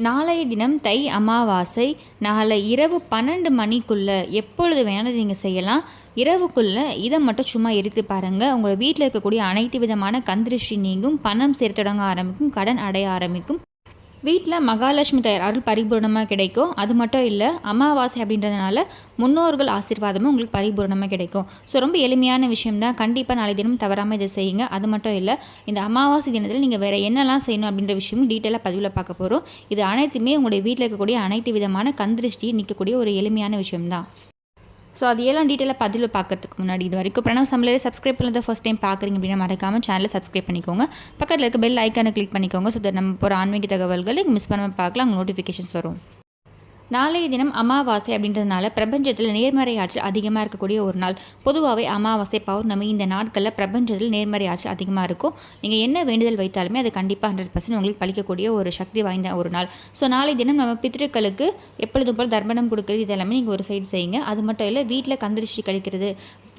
நாளைய தினம் தை அமாவாசை. நாளை இரவு 12 மணிக்குள்ளே எப்பொழுது வேணாலும் நீங்கள் செய்யலாம். இரவுக்குள்ளே இதை மட்டும் சும்மா எரித்து பாருங்கள். உங்கள் வீட்டில் இருக்கக்கூடிய அனைத்து விதமான கந்திருஷ்டி நீங்கும், பணம் சேர்த்து தொடங்க ஆரம்பிக்கும், கடன் அடைய ஆரம்பிக்கும். வீட்டில் மகாலட்சுமி தாயார் அருள் பரிபூர்ணமாக கிடைக்கும். அது மட்டும் இல்லை, அமாவாசை அப்படின்றதுனால முன்னோர்கள் ஆசீர்வாதமும் உங்களுக்கு பரிபூர்ணமாக கிடைக்கும். ஸோ ரொம்ப எளிமையான விஷயம்தான். கண்டிப்பாக நாளை தினம் தவறாமல் இதை செய்யுங்க. அது மட்டும் இல்லை, இந்த அமாவாசை தினத்தில் நீங்கள் வேறு என்னெல்லாம் செய்யணும் அப்படின்ற விஷயமும் டீட்டெயிலாக பதிவில் பார்க்க போகிறோம். இது அனைத்துமே உங்களுடைய வீட்டில் இருக்கக்கூடிய அனைத்து விதமான கந்திருஷ்டியை நிற்கக்கூடிய ஒரு எளிமையான விஷயம்தான். ஸோ அது எல்லாம் டீட்டெயிலாக பதிவில் பார்க்கறதுக்கு முன்னாடி இது வரைக்கும் பிரணவ் சமையலை சப்ஸ்கிரைப் பண்ணதை ஃபஸ்ட் டைம் பார்க்குறீங்க அப்படின்னா மறக்காமல் சேனலை சப்ஸ்கிரைப் பண்ணிக்கோங்க. பக்கத்தில் இருக்க பெல் ஐக்கானை கிளிக் பண்ணிக்கோங்க. ஸோ நம்ம போகிற ஆன்மீக தகவல்களை மிஸ் பண்ணாமல் பார்க்கலாம். அங்கே நோட்டிஃபிகேஷன்ஸ் வரும். நாளைய தினம் அமாவாசை அப்படின்றதுனால பிரபஞ்சத்தில் நேர்மறை ஆற்றல் அதிகமாக இருக்கக்கூடிய ஒரு நாள். பொதுவாகவே அமாவாசை, பௌர்ணமி இந்த நாட்களில் பிரபஞ்சத்தில் நேர்மறை ஆற்றல் அதிகமாக இருக்கும். நீங்கள் என்ன வேண்டுதல் வைத்தாலுமே அது கண்டிப்பாக 100% உங்களுக்கு பலிக்கக்கூடிய ஒரு சக்தி வாய்ந்த ஒரு நாள். ஸோ நாளை தினம் நம்ம பித்ருக்களுக்கு எப்பொழுதும் போல் தர்ப்பணம் கொடுக்குறது இதெல்லாமே நீங்கள் ஒரு சைடு செய்யுங்க. அது மட்டும் இல்லை, வீட்டில் கந்திருஷ்டி கழிக்கிறது,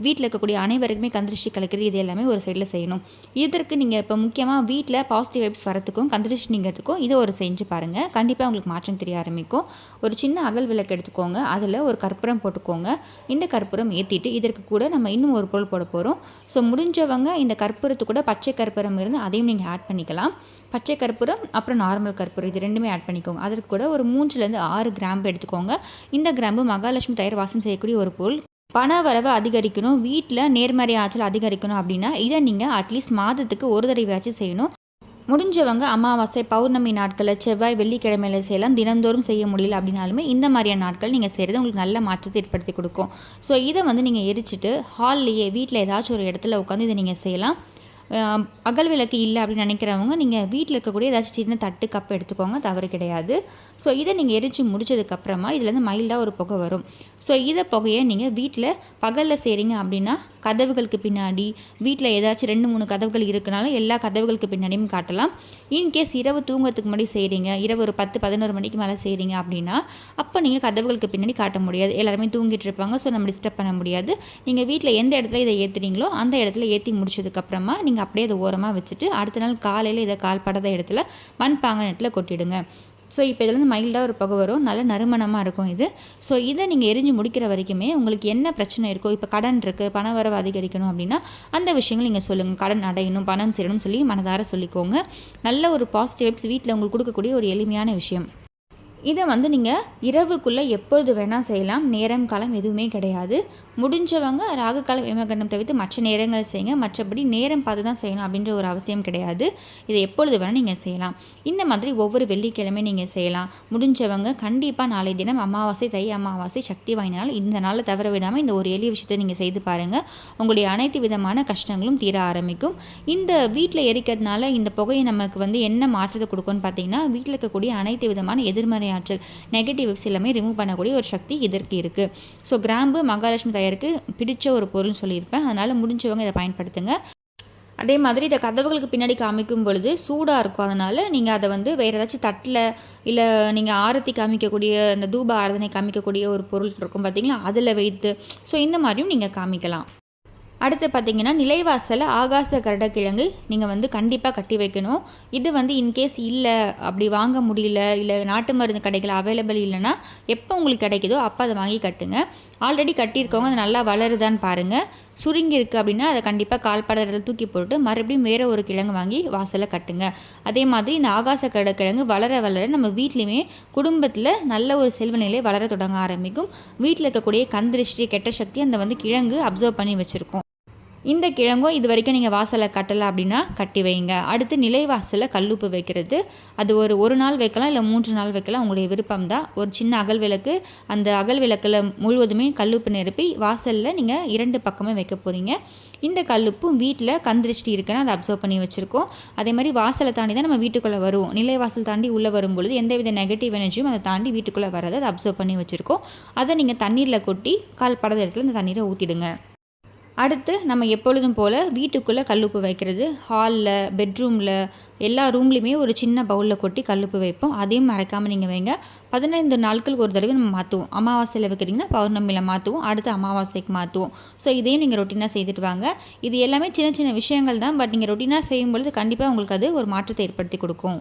வீட்டில் இருக்கக்கூடிய அனைவருக்குமே கந்திருஷ்டி கழிக்கிறது, இது எல்லாமே ஒரு சைடில் செய்யணும். இதற்கு நீங்கள் இப்போ முக்கியமாக வீட்டில் பாசிட்டிவ் வைப்ஸ் வரத்துக்கும் கந்திருஷ்டி நீங்கிறதுக்கும் இதை ஒரு செஞ்சு பாருங்கள். கண்டிப்பாக உங்களுக்கு மாற்றம் தெரிய ஆரம்பிக்கும். ஒரு சின்ன அகல் விளக்கு எடுத்துக்கோங்க. அதில் ஒரு கற்பூரம் போட்டுக்கோங்க. இந்த கற்பூரம் ஏற்றிட்டு இதற்கு கூட நம்ம இன்னும் ஒரு பொருள் போட போகிறோம். ஸோ முடிஞ்சவங்க இந்த கற்பூரத்து கூட பச்சை கற்பூரம் இருந்து அதையும் நீங்கள் ஆட் பண்ணிக்கலாம். பச்சை கற்பூரம் அப்புறம் நார்மல் கற்பூரம் இது ரெண்டுமே ஆட் பண்ணிக்கோங்க. அதற்கு கூட ஒரு 3 to 6 கிராம்பு எடுத்துக்கோங்க. இந்த கிராம்பு மகாலட்சுமி தயார் வாசம் செய்யக்கூடிய ஒரு பொருள். பண வரவு அதிகரிக்கணும், வீட்டில் நேர்மறை ஆற்றல் அதிகரிக்கணும் அப்படின்னா இதை நீங்கள் அட்லீஸ்ட் மாதத்துக்கு ஒரு தடவையாச்சும் செய்யணும். முடிஞ்சவங்க அமாவாசை, பௌர்ணமி நாட்களில், செவ்வாய், வெள்ளிக்கிழமையில் செய்யலாம். தினந்தோறும் செய்ய முடியல அப்படின்னாலுமே இந்த மாதிரியான நாட்கள் நீங்கள் செய்கிறது உங்களுக்கு நல்ல மாற்றத்தை ஏற்படுத்தி கொடுக்கும். ஸோ இதை நீங்கள் எரிச்சிட்டு ஹால்லையே வீட்டில் ஏதாச்சும் ஒரு இடத்துல உட்காந்து இதை நீங்கள் செய்யலாம். அகல் விளக்கு இல்லை அப்படின்னு நினைக்கிறவங்க நீங்கள் வீட்டில் இருக்கக்கூடிய ஏதாச்சும் சின்ன தட்டு கப் எடுத்துக்கோங்க, தவறு கிடையாது. ஸோ இதை நீங்கள் எரித்து முடிச்சதுக்கப்புறமா இதுலேருந்து மைல்டாக ஒரு புகை வரும். ஸோ இதை புகையை நீங்கள் வீட்டில் பகலில் செய்கிறீங்க அப்படின்னா கதவுகளுக்கு பின்னாடி, வீட்டில் ஏதாச்சும் 2-3 கதவுகள் இருக்குனாலும் எல்லா கதவுகளுக்கு பின்னாடியும் காட்டலாம். இன்கேஸ் இரவு தூங்குறதுக்கு முன்னாடி செய்கிறீங்க, இரவு ஒரு 10-11 மணிக்கு மேலே செய்கிறீங்க அப்படின்னா அப்போ நீங்கள் கதவுகளுக்கு பின்னாடி காட்ட முடியாது, எல்லாருமே தூங்கிட்டு இருப்பாங்க. ஸோ நம்ம டிஸ்டர்ப் பண்ண முடியாது. நீங்கள் வீட்டில் எந்த இடத்துல இதை ஏற்றுறீங்களோ அந்த இடத்துல ஏற்றி முடிச்சதுக்கப்புறமா நீங்கள் அப்படியே அதை ஓரமாக வச்சுட்டு அடுத்த நாள் காலையில் இதை கால்படாத இடத்துல மண்பாங்கான இடத்துல கொட்டிடுங்க. ஸோ இப்போ இதில் மைல்டாக ஒரு புகை வரும், நல்ல நறுமணமாக இருக்கும் இது. ஸோ இதை நீங்கள் எரிஞ்சு முடிக்கிற வரைக்குமே உங்களுக்கு என்ன பிரச்சனை இருக்கோ, இப்போ கடன் இருக்குது, பண வரவு அதிகரிக்கணும் அப்படின்னா அந்த விஷயங்கள் நீங்கள் சொல்லுங்கள். கடன் அடையணும், பணம் சேரணும்னு சொல்லி மனதார சொல்லிக்கோங்க. நல்ல ஒரு பாசிட்டிவ் வைப்ஸ் வீட்டில் உங்களுக்கு கொடுக்கக்கூடிய ஒரு எளிமையான விஷயம். இதை நீங்கள் இரவுக்குள்ளே எப்பொழுது வேணால் செய்யலாம். நேரம் காலம் எதுவுமே கிடையாது. முடிஞ்சவங்க ராகு காலம், யமகண்டம் தவிர்த்து மற்ற நேரங்களை செய்யுங்க. மற்றபடி நேரம் பார்த்து தான் செய்யணும் அப்படின்ற ஒரு அவசியம் கிடையாது. இதை எப்பொழுது வேணால் நீங்கள் செய்யலாம். இந்த மாதிரி ஒவ்வொரு வெள்ளிக்கிழமை நீங்கள் செய்யலாம். முடிஞ்சவங்க கண்டிப்பாக நாளை தினம் அமாவாசை, தை அமாவாசை சக்தி வாய்ந்த நாள். இந்த நாளில் தவற விடாமல் இந்த ஒரு எளிய விஷயத்தை நீங்கள் செய்து பாருங்கள். உங்களுடைய அனைத்து விதமான கஷ்டங்களும் தீர ஆரம்பிக்கும். இந்த வீட்டில் எரிக்கிறதுனால இந்த புகையை நமக்கு என்ன மாற்றத்தை கொடுக்கும்னு பார்த்தீங்கன்னா, வீட்டில் இருக்கக்கூடிய அனைத்து விதமான எதிர்மறை ஆற்றல், நெகட்டிவ்ஸ் எல்லாமே ரிமூவ் பண்ணக்கூடிய ஒரு சக்தி இதற்கு இருக்குது. ஸோ கிராம்பு மகாலட்சுமி தயாருக்கு பிடிச்ச ஒரு பொருள்னு சொல்லியிருப்பேன். அதனால் முடிஞ்சவங்க இதை பயன்படுத்துங்க. அதே மாதிரி இதை கதவுகளுக்கு பின்னாடி காமிக்கும் பொழுது சூடாக இருக்கும். அதனால் நீங்கள் அதை வேறு ஏதாச்சும் தட்டில், இல்லை நீங்கள் ஆரத்தி காமிக்கக்கூடிய அந்த தூப ஆராதனை காமிக்கக்கூடிய ஒரு பொருள் இருக்கும் பார்த்தீங்களா, அதில் வைத்து, ஸோ இந்த மாதிரியும் நீங்கள் காமிக்கலாம். அடுத்து பார்த்திங்கன்னா, நிலைவாசலில் ஆகாச கருடக்கிழங்கு நீங்கள் கண்டிப்பாக கட்டி வைக்கணும். இது இன்கேஸ் இல்லை, அப்படி வாங்க முடியல, இல்லை நாட்டு மருந்து கடைகள் அவைலபிள் இல்லைன்னா எப்போ உங்களுக்கு கிடைக்குதோ அப்போ அதை வாங்கி கட்டுங்க. ஆல்ரெடி கட்டியிருக்கவங்க அது நல்லா வளருதான்னு பாருங்கள். சுருங்கி இருக்குது அப்படின்னா அதை கண்டிப்பாக கால்படத்தில் தூக்கி போட்டு மறுபடியும் வேறு ஒரு கிழங்கு வாங்கி வாசலில் கட்டுங்க. அதே மாதிரி இந்த ஆகாச கருடக்கிழங்கு வளர வளர நம்ம வீட்லேயுமே குடும்பத்தில் நல்ல ஒரு செல்வ நிலை வளர தொடங்க ஆரம்பிக்கும். வீட்டில் இருக்கக்கூடிய கந்திருஷ்டி, கெட்ட சக்தி அந்த கிழங்கு அப்சர்வ் பண்ணி வச்சுருக்கோம். இந்த கிழங்கும் இது வரைக்கும் நீங்கள் வாசலில் கட்டலை அப்படின்னா கட்டி வைங்க. அடுத்து நிலைவாசலில் கல்லுப்பு வைக்கிறது. அது ஒரு நாள் வைக்கலாம், இல்லை 3 நாள் வைக்கலாம், உங்களுடைய விருப்பம் தான். ஒரு சின்ன அகல் விளக்கு, அந்த அகல் விளக்கில் முழுவதுமே கல்லுப்பு நிரப்பி வாசலில் நீங்கள் 2 பக்கமே வைக்க போகிறீங்க. இந்த கல்லுப்பும் வீட்டில் கந்திருஷ்டி இருக்குன்னா அதை அப்சர்வ் பண்ணி வச்சுருக்கோம். அதே மாதிரி வாசலை தாண்டி தான் நம்ம வீட்டுக்குள்ளே வரும். நிலைவாசல் தாண்டி உள்ளே வரும்பொழுது எந்தவித நெகட்டிவ் எனர்ஜியும் அதை தாண்டி வீட்டுக்குள்ளே வராது, அதை அப்சர்வ் பண்ணி வச்சுருக்கோம். அதை நீங்கள் தண்ணீரில் கொட்டி கால்படாத இடத்துல இந்த தண்ணீரை ஊற்றிடுங்க. அடுத்து நம்ம எப்பொழுதும் போல் வீட்டுக்குள்ளே கல்லுப்பு வைக்கிறது. ஹாலில், பெட்ரூமில், எல்லா ரூம்லேயுமே ஒரு சின்ன பவுலில் கொட்டி கல்லுப்பு வைப்போம். அதையும் மறக்காமல் நீங்கள் வைங்க. 15 நாட்களுக்கு ஒரு தடவை நம்ம மாற்றுவோம். அமாவாசையில் வைக்கிறீங்கன்னா பௌர்ணமியில் மாற்றுவோம், அடுத்து அமாவாசைக்கு மாற்றுவோம். ஸோ இதையும் நீங்கள் ரொட்டீனாக செய்துட்டு வாங்க. இது எல்லாமே சின்ன சின்ன விஷயங்கள் தான், பட் நீங்கள் ரொட்டீனாக செய்யும்பொழுது கண்டிப்பாக உங்களுக்கு அது ஒரு மாற்றத்தை ஏற்படுத்தி கொடுக்கும்.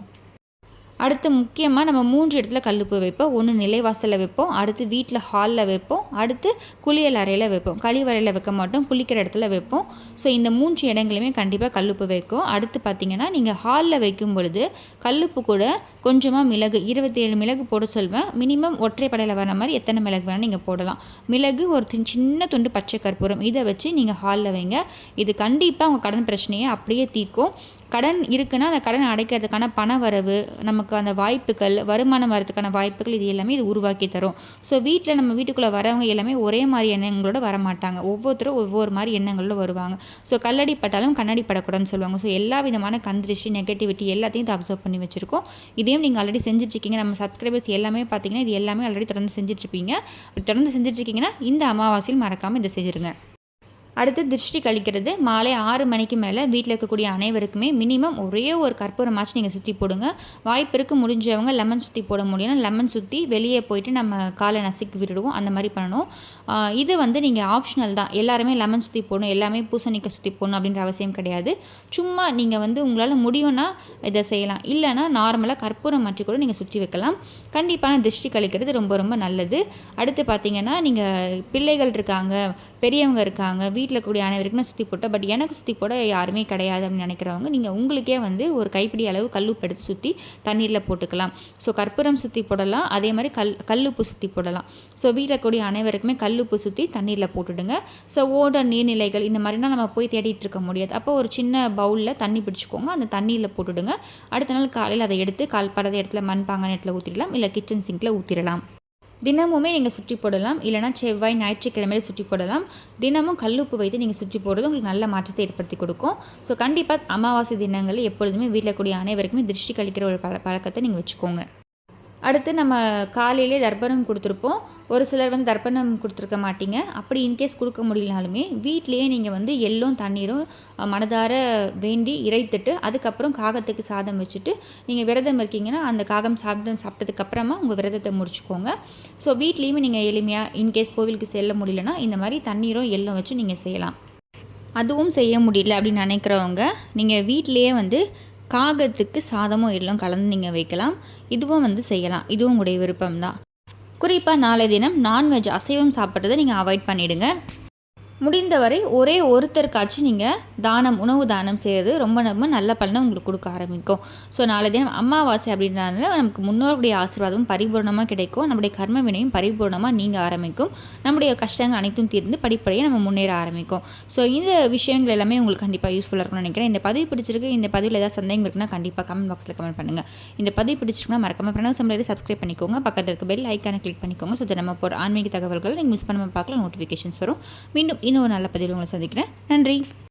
அடுத்து முக்கியமாக நம்ம 3 இடத்துல கல்லுப்பு வைப்போம். ஒன்று நிலைவாசலில் வைப்போம், அடுத்து வீட்டில் ஹாலில் வைப்போம், அடுத்து குளியல் அறையில் வைப்போம். கழிவறையில் வைக்க மாட்டோம், குளிக்கிற இடத்துல வைப்போம். ஸோ இந்த 3 இடங்களையுமே கண்டிப்பாக கல்லுப்பு வைக்கும். அடுத்து பார்த்திங்கன்னா நீங்கள் ஹாலில் வைக்கும் பொழுது கல்லுப்பு கூட கொஞ்சமாக மிளகு 27 மிளகு போட சொல்வேன். மினிமம் ஒற்றைப்படையில் வர மாதிரி எத்தனை மிளகு வேணால் நீங்கள் போடலாம். மிளகு ஒரு சின்ன துண்டு பச்சை கற்பூரம் இதை வச்சு நீங்கள் ஹாலில் வைங்க. இது கண்டிப்பாக உங்கள் கடன் பிரச்சனையை அப்படியே தீர்க்கும். கடன் இருக்குன்னா அந்த கடன் அடைக்கிறதுக்கான பண வரவு, நமக்கு அந்த வாய்ப்புகள், வருமானம் வரதுக்கான வாய்ப்புகள் இது எல்லாமே இது உருவாக்கி தரும். ஸோ வீட்டில் நம்ம வீட்டுக்குள்ளே வரவங்க எல்லாமே ஒரே மாதிரி எண்ணங்களோட வரமாட்டாங்க. ஒவ்வொருத்தரும் ஒவ்வொரு மாதிரி எண்ணங்களில் வருவாங்க. ஸோ கல்லடி பட்டாலும் கண்ணாடி படக்கூடாதுன்னு சொல்லுவாங்க. ஸோ எல்லா விதமான கந்திருஷ்டி, நெகட்டிவிட்டி எல்லாத்தையும் இதை அப்சர்வ் பண்ணி வச்சுருக்கோம். இதையும் நீங்கள் ஆல்ரெடி செஞ்சுட்ருக்கீங்க. நம்ம சப்ஸ்கிரைபர்ஸ் எல்லாமே பார்த்தீங்கன்னா இது எல்லாமே ஆல்ரெடி தொடர்ந்து செஞ்சுட்ருப்பீங்க. அப்படி தொடர்ந்து செஞ்சுட்ருக்கீங்கன்னா இந்த அமாவாசையில் மறக்காமல் இதை செஞ்சுருங்க. அடுத்து திருஷ்டி கழிக்கிறது. மாலை 6 மணிக்கு மேலே வீட்டில் இருக்கக்கூடிய அனைவருக்குமே மினிமம் ஒரே ஒரு கற்பூரமாச்சும் நீங்கள் சுற்றி போடுங்க. வாய்ப்பிற்கு முடிஞ்சவங்க லெமன் சுற்றி போட முடியும்னா லெமன் சுற்றி வெளியே போயிட்டு நம்ம காலை நசுக்கி விட்டுடுவோம். அந்த மாதிரி பண்ணணும். இது நீங்கள் ஆப்ஷனல் தான். எல்லாருமே லெமன் சுற்றி போடணும், எல்லாமே பூசணிக்காய் சுற்றி போடணும் அப்படின்ற அவசியம் கிடையாது. சும்மா நீங்கள் உங்களால் முடியும்னா இதை செய்யலாம். இல்லைனா நார்மலாக கற்பூரம் மாற்றி கூட நீங்கள் சுற்றி வைக்கலாம். கண்டிப்பான திருஷ்டி கழிக்கிறது ரொம்ப ரொம்ப நல்லது. அடுத்து பார்த்தீங்கன்னா நீங்கள் பிள்ளைகள் இருக்காங்க, பெரியவங்க இருக்காங்க, வீட்டில் கூடிய அனைவருக்குமே சுற்றி போட்டால், பட் எனக்கு சுற்றி போட யாருமே கிடையாது அப்படின்னு நினைக்கிறவங்க நீங்கள் உங்களுக்கே ஒரு கைப்பிடி அளவு கல்லுப்பு எடுத்து சுற்றி தண்ணீரில் போட்டுக்கலாம். ஸோ கற்பூரம் சுற்றி போடலாம், அதே மாதிரி கல்லுப்பு சுற்றி போடலாம். ஸோ வீட்டில் கூடிய அனைவருக்குமே கல்லுப்பு சுற்றி தண்ணீரில் போட்டுடுங்க. ஸோ ஓட நீர்நிலைகள் இந்த மாதிரினா நம்ம போய் தேடிட்டு இருக்க முடியாது. அப்போ ஒரு சின்ன பவுலில் தண்ணி பிடிச்சிக்கோங்க, அந்த தண்ணியில் போட்டுடுங்க. அடுத்த நாள் காலையில் அதை எடுத்து படாத இடத்துல மண்பாங்கான இடத்துல ஊற்றிடலாம், இல்லை கிச்சன் சிங்கில் ஊற்றிடலாம். தினமுமே நீங்கள் சுற்றி போடலாம், இல்லைனா செவ்வாய் ஞாயிற்றுக்கிழமையில் சுற்றி போடலாம். தினமும் கல்லுப்பு வைத்து நீங்கள் சுற்றி போடுறது உங்களுக்கு நல்ல மாற்றத்தை ஏற்படுத்தி கொடுக்கும். ஸோ கண்டிப்பாக அமாவாசை தினங்களில் எப்பொழுதுமே வீட்டில் கூடிய அனைவருக்குமே திருஷ்டி கழிக்கிற ஒரு பழக்கத்தை நீங்கள் வச்சுக்கோங்க. அடுத்து நம்ம காலையிலே தர்ப்பணம் கொடுத்துருப்போம். ஒரு சிலர் தர்ப்பணம் கொடுத்துருக்க மாட்டீங்க. அப்படி இன்கேஸ் கொடுக்க முடியலனாலுமே வீட்லேயே நீங்கள் எள்ளும் தண்ணீரும் மனதார வேண்டி இறைத்துட்டு அதுக்கப்புறம் காகத்துக்கு சாதம் வச்சுட்டு நீங்கள் விரதம் இருக்கீங்கன்னா அந்த காகம் சாப்பிட்டதுக்கப்புறமா உங்கள் விரதத்தை முடிச்சுக்கோங்க. ஸோ வீட்லேயுமே நீங்கள் எளிமையாக இன்கேஸ் கோவிலுக்கு செல்ல முடியலன்னா இந்த மாதிரி தண்ணீரும் எள்ளும் வச்சு நீங்கள் செய்யலாம். அதுவும் செய்ய முடியல அப்படின்னு நினைக்கிறவங்க நீங்கள் வீட்டிலேயே காகத்துக்கு சாதமும் எல்லாம் கலந்து நீங்கள் வைக்கலாம். இதுவும் செய்யலாம். இதுவும் உங்களுடைய விருப்பம்தான். குறிப்பாக நாளை தினம் நான்வெஜ் அசைவம் சாப்பிட்றதை நீங்கள் அவாய்ட் பண்ணிவிடுங்க. முடிந்தவரை ஒரே ஒருத்தருக்காச்சும் நீங்கள் உணவு தானம் செய்கிறது ரொம்ப ரொம்ப நல்ல பலனை உங்களுக்கு கொடுக்க ஆரம்பிக்கும். ஸோ நாளை தினம் அமாவாசை அப்படின்றதுனால நமக்கு முன்னோருடைய ஆசீர்வாதமும் பரிபூர்ணமாக கிடைக்கும். நம்முடைய கர்ம வினையும் பரிபூர்ணமாக நீங்க ஆரம்பிக்கும். நம்முடைய கஷ்டங்கள் அனைத்தும் தீர்ந்து படிப்படியாக நம்ம முன்னேற ஆரம்பிக்கும். ஸோ இந்த விஷயங்கள் எல்லாமே உங்களுக்கு கண்டிப்பாக யூஸ்ஃபுல்லாக இருக்கும்னு நினைக்கிறேன். இந்த பதிவு பிடிச்சிருக்கு, இந்த பதிவில் ஏதாவது சந்தேகம் இருக்குன்னா கண்டிப்பாக கமெண்ட் பாக்ஸில் கமெண்ட் பண்ணுங்கள். இந்த பதிவு பிடிச்சிருக்குன்னா மறக்காம பிரணவ் சமையலை சப்ஸ்கிரைப் பண்ணிக்கோங்க. பக்கத்தில் இருக்க பெல் ஐக்கானை கிளிக் பண்ணிக்கோங்க. ஸோ நம்ம போகிற ஆன்மீக தகவல்கள் நீங்கள் மிஸ் பண்ணாமல் பார்க்கலாம், நோட்டிஃபிகேஷன்ஸ் வரும். மீண்டும் இன்னொரு நல்ல பதிவில் உங்களை சந்திக்கிறேன். நன்றி.